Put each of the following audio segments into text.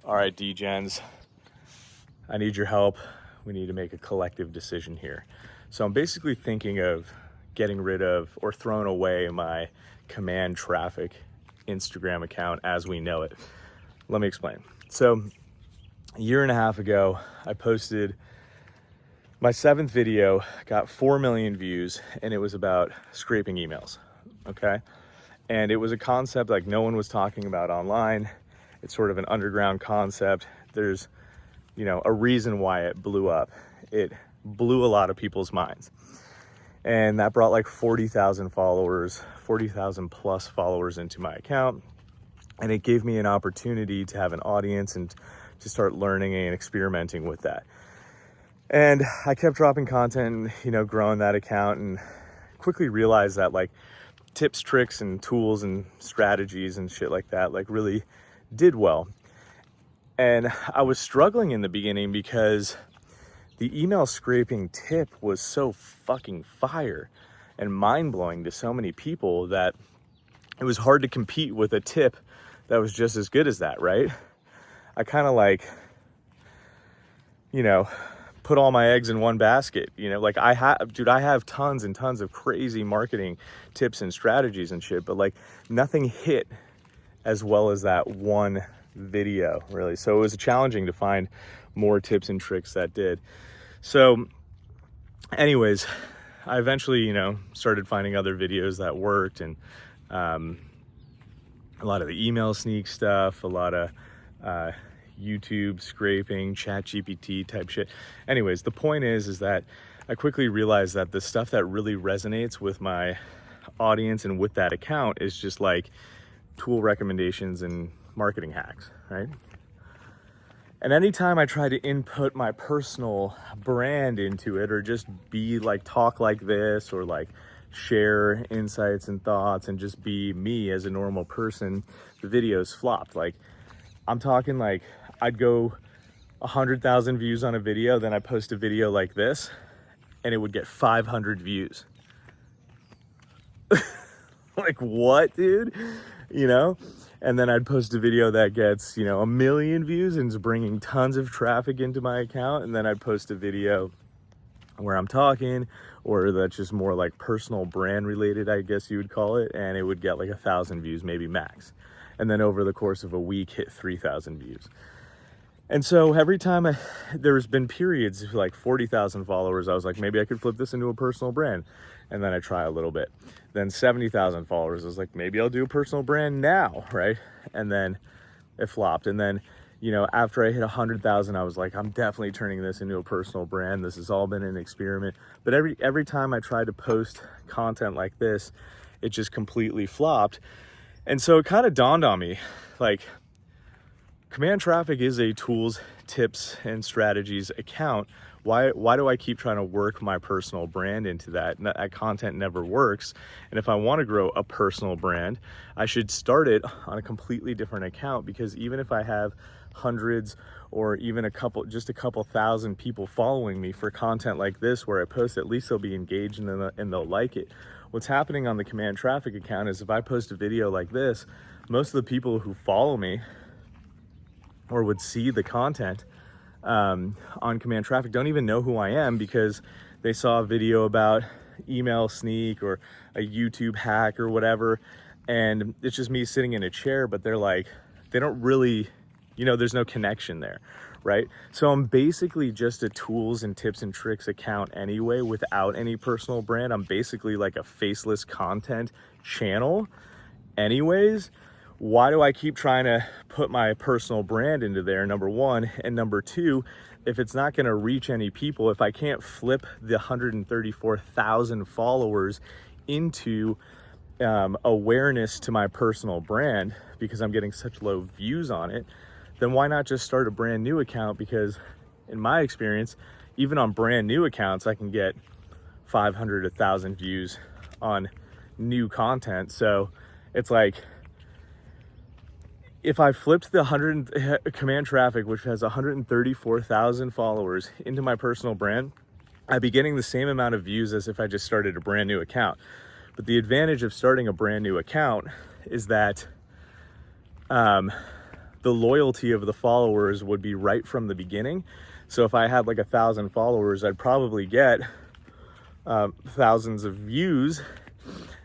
All right, Degens, I need your help. We need to make a collective decision here. So I'm basically thinking of getting rid of or throwing away my command traffic Instagram account as we know it. Let me explain. So a year and a half ago, I posted my 7th video, got 4 million views, and it was about scraping emails, okay? And it was a concept like no one was talking about online. It's sort of an underground concept. There's, a reason why it blew up. It blew a lot of people's minds. And that brought like 40,000 followers, 40,000 plus followers into my account. And it gave me an opportunity to have an audience and to start learning and experimenting with that. And I kept dropping content and, growing that account, and quickly realized that like tips, tricks, and tools and strategies and shit like that like really did well. And I was struggling in the beginning because the email scraping tip was so fucking fire and mind-blowing to so many people that it was hard to compete with a tip that was just as good as that, right? I kind of like, put all my eggs in one basket, like I have tons and tons of crazy marketing tips and strategies and shit, but like nothing hit as well as that one video, really. So it was challenging to find more tips and tricks that did. So anyways, I eventually, started finding other videos that worked, and a lot of the email sneak stuff, a lot of YouTube scraping, ChatGPT type shit. Anyways, the point is that I quickly realized that the stuff that really resonates with my audience and with that account is just like tool recommendations and marketing hacks, right? And anytime I try to input my personal brand into it, or just be like, talk like this, or like share insights and thoughts and just be me as a normal person, the videos flopped. Like I'm talking like I'd go 100,000 views on a video, then I post a video like this and it would get 500 views. Like what, dude? And then I'd post a video that gets, 1 million views and is bringing tons of traffic into my account. And then I'd post a video where I'm talking, or that's just more like personal brand related, I guess you would call it. And it would get like 1,000 views, maybe max. And then over the course of a week, hit 3,000 views. And so every time there's been periods like 40,000 followers, I was like, maybe I could flip this into a personal brand. And then I try a little bit. Then 70,000 followers, I was like, maybe I'll do a personal brand now, right? And then it flopped. And then, after I hit 100,000, I was like, I'm definitely turning this into a personal brand. This has all been an experiment. But every time I tried to post content like this, it just completely flopped. And so it kind of dawned on me, like, command traffic is a tools, tips, and strategies account. Why do I keep trying to work my personal brand into that? That content never works. And if I want to grow a personal brand, I should start it on a completely different account, because even if I have hundreds or even a couple thousand people following me for content like this where I post, at least they'll be engaged and they'll like it. What's happening on the command traffic account is if I post a video like this, most of the people who follow me or would see the content on command traffic don't even know who I am, because they saw a video about email sneak or a YouTube hack or whatever, and it's just me sitting in a chair, but they don't really, there's no connection there, right? So I'm basically just a tools and tips and tricks account anyway, without any personal brand. I'm basically like a faceless content channel anyways. Why do I keep trying to put my personal brand into there, number one? And number two, if it's not going to reach any people, if I can't flip the 134,000 followers into awareness to my personal brand because I'm getting such low views on it, then why not just start a brand new account? Because in my experience, even on brand new accounts, I can get 500, 1,000 views on new content. So it's like, if I flipped the command traffic, which has 134,000 followers, into my personal brand, I'd be getting the same amount of views as if I just started a brand new account. But the advantage of starting a brand new account is that the loyalty of the followers would be right from the beginning. So if I had like 1,000 followers, I'd probably get thousands of views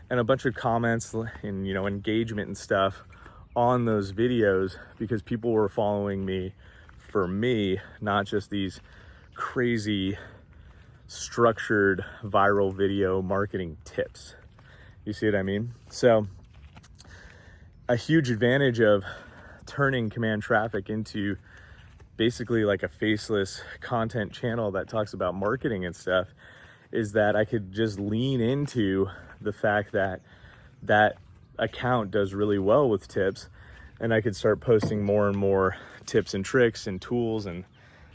and a bunch of comments and, you know, engagement and stuff on those videos, because people were following me for me, not just these crazy structured viral video marketing tips. You see what I mean? So a huge advantage of turning command traffic into basically like a faceless content channel that talks about marketing and stuff is that I could just lean into the fact that that account does really well with tips, and I could start posting more and more tips and tricks and tools and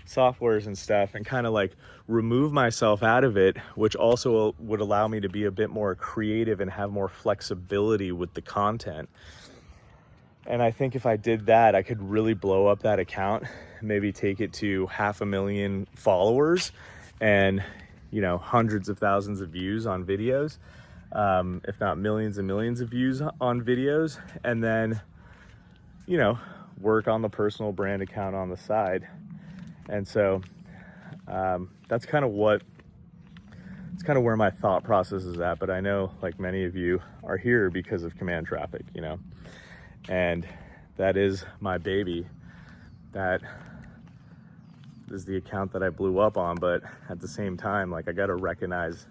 softwares and stuff, and kind of like remove myself out of it, which also would allow me to be a bit more creative and have more flexibility with the content. And I think if I did that, I could really blow up that account, maybe take it to 500,000 followers and, you know, hundreds of thousands of views on videos, if not millions and millions of views on videos, and then, you know, work on the personal brand account on the side. And so that's kind of where my thought process is at. But I know, like, many of you are here because of command traffic, you know, and that is my baby. That is the account that I blew up on. But at the same time, like, I got to recognize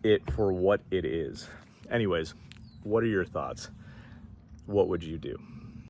it for what it is. Anyways, what are your thoughts? What would you do?